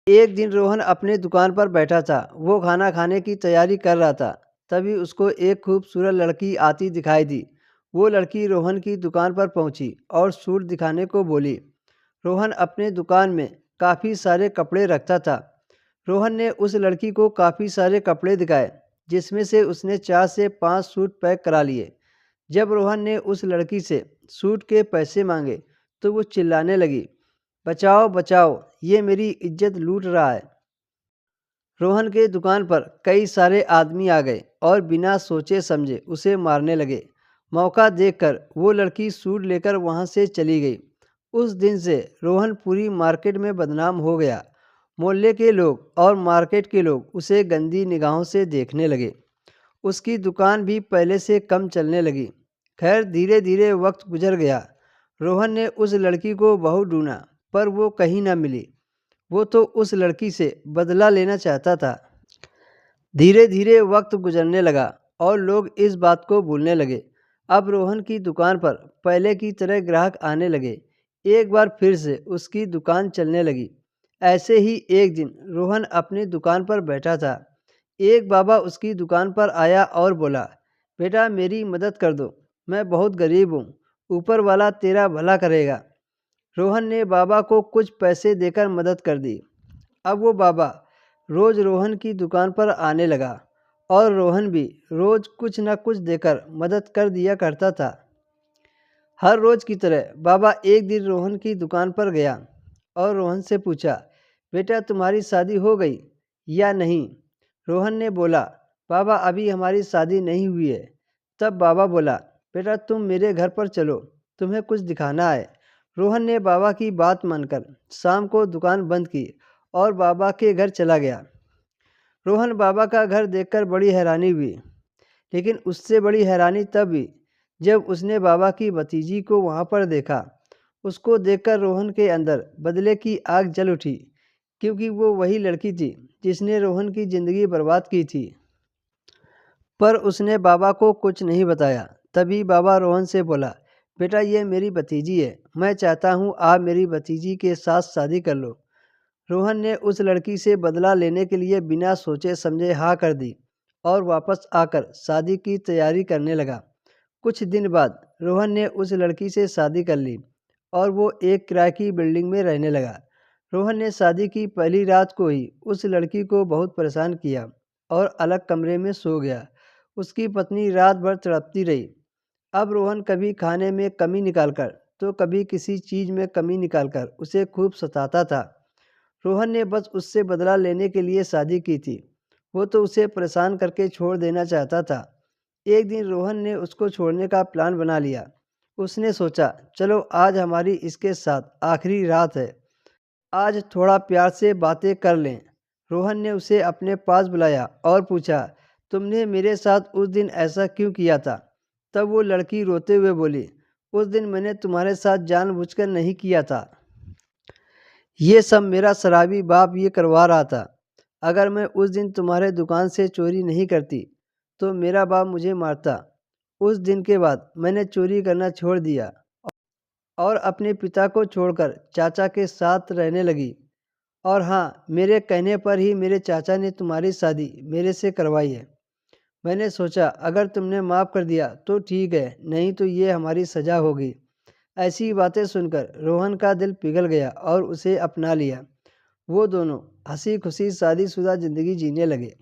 एक दिन रोहन अपने दुकान पर बैठा था। वो खाना खाने की तैयारी कर रहा था। तभी उसको एक खूबसूरत लड़की आती दिखाई दी। वो लड़की रोहन की दुकान पर पहुंची और सूट दिखाने को बोली। रोहन अपने दुकान में काफ़ी सारे कपड़े रखता था। रोहन ने उस लड़की को काफ़ी सारे कपड़े दिखाए, जिसमें से उसने 4 से 5 सूट पैक करा लिए। जब रोहन ने उस लड़की से सूट के पैसे मांगे तो वो चिल्लाने लगी, बचाओ बचाओ, ये मेरी इज्जत लूट रहा है। रोहन के दुकान पर कई सारे आदमी आ गए और बिना सोचे समझे उसे मारने लगे। मौका देखकर वो लड़की सूट लेकर वहां से चली गई। उस दिन से रोहन पूरी मार्केट में बदनाम हो गया। मोहल्ले के लोग और मार्केट के लोग उसे गंदी निगाहों से देखने लगे। उसकी दुकान भी पहले से कम चलने लगी। खैर धीरे धीरे वक्त गुजर गया। रोहन ने उस लड़की को बहुत ढूंढा, पर वो कहीं ना मिली। वो तो उस लड़की से बदला लेना चाहता था। धीरे धीरे वक्त गुजरने लगा और लोग इस बात को भूलने लगे। अब रोहन की दुकान पर पहले की तरह ग्राहक आने लगे। एक बार फिर से उसकी दुकान चलने लगी। ऐसे ही एक दिन रोहन अपनी दुकान पर बैठा था। एक बाबा उसकी दुकान पर आया और बोला, बेटा मेरी मदद कर दो, मैं बहुत गरीब हूँ, ऊपर वाला तेरा भला करेगा। रोहन ने बाबा को कुछ पैसे देकर मदद कर दी। अब वो बाबा रोज रोहन की दुकान पर आने लगा और रोहन भी रोज कुछ न कुछ देकर मदद कर दिया करता था। हर रोज की तरह बाबा एक दिन रोहन की दुकान पर गया और रोहन से पूछा, बेटा तुम्हारी शादी हो गई या नहीं? रोहन ने बोला, बाबा अभी हमारी शादी नहीं हुई है। तब बाबा बोला, बेटा तुम मेरे घर पर चलो, तुम्हें कुछ दिखाना है। रोहन ने बाबा की बात मानकर शाम को दुकान बंद की और बाबा के घर चला गया। रोहन बाबा का घर देखकर बड़ी हैरानी हुई, लेकिन उससे बड़ी हैरानी तब हुई जब उसने बाबा की भतीजी को वहाँ पर देखा। उसको देखकर रोहन के अंदर बदले की आग जल उठी, क्योंकि वो वही लड़की थी जिसने रोहन की ज़िंदगी बर्बाद की थी। पर उसने बाबा को कुछ नहीं बताया। तभी बाबा रोहन से बोला, बेटा ये मेरी भतीजी है, मैं चाहता हूँ आप मेरी भतीजी के साथ शादी कर लो। रोहन ने उस लड़की से बदला लेने के लिए बिना सोचे समझे हाँ कर दी और वापस आकर शादी की तैयारी करने लगा। कुछ दिन बाद रोहन ने उस लड़की से शादी कर ली और वो एक किराए की बिल्डिंग में रहने लगा। रोहन ने शादी की पहली रात को ही उस लड़की को बहुत परेशान किया और अलग कमरे में सो गया। उसकी पत्नी रात भर तड़पती रही। अब रोहन कभी खाने में कमी निकालकर तो कभी किसी चीज़ में कमी निकालकर उसे खूब सताता था। रोहन ने बस उससे बदला लेने के लिए शादी की थी। वो तो उसे परेशान करके छोड़ देना चाहता था। एक दिन रोहन ने उसको छोड़ने का प्लान बना लिया। उसने सोचा, चलो आज हमारी इसके साथ आखिरी रात है, आज थोड़ा प्यार से बातें कर लें। रोहन ने उसे अपने पास बुलाया और पूछा, तुमने मेरे साथ उस दिन ऐसा क्यों किया था? तब वो लड़की रोते हुए बोली, उस दिन मैंने तुम्हारे साथ जानबूझकर नहीं किया था। ये सब मेरा शराबी बाप ये करवा रहा था। अगर मैं उस दिन तुम्हारे दुकान से चोरी नहीं करती तो मेरा बाप मुझे मारता। उस दिन के बाद मैंने चोरी करना छोड़ दिया और अपने पिता को छोड़कर चाचा के साथ रहने लगी। और हाँ, मेरे कहने पर ही मेरे चाचा ने तुम्हारी शादी मेरे से करवाई है। मैंने सोचा अगर तुमने माफ़ कर दिया तो ठीक है, नहीं तो ये हमारी सज़ा होगी। ऐसी बातें सुनकर रोहन का दिल पिघल गया और उसे अपना लिया। वो दोनों हंसी खुशी शादीशुदा ज़िंदगी जीने लगे।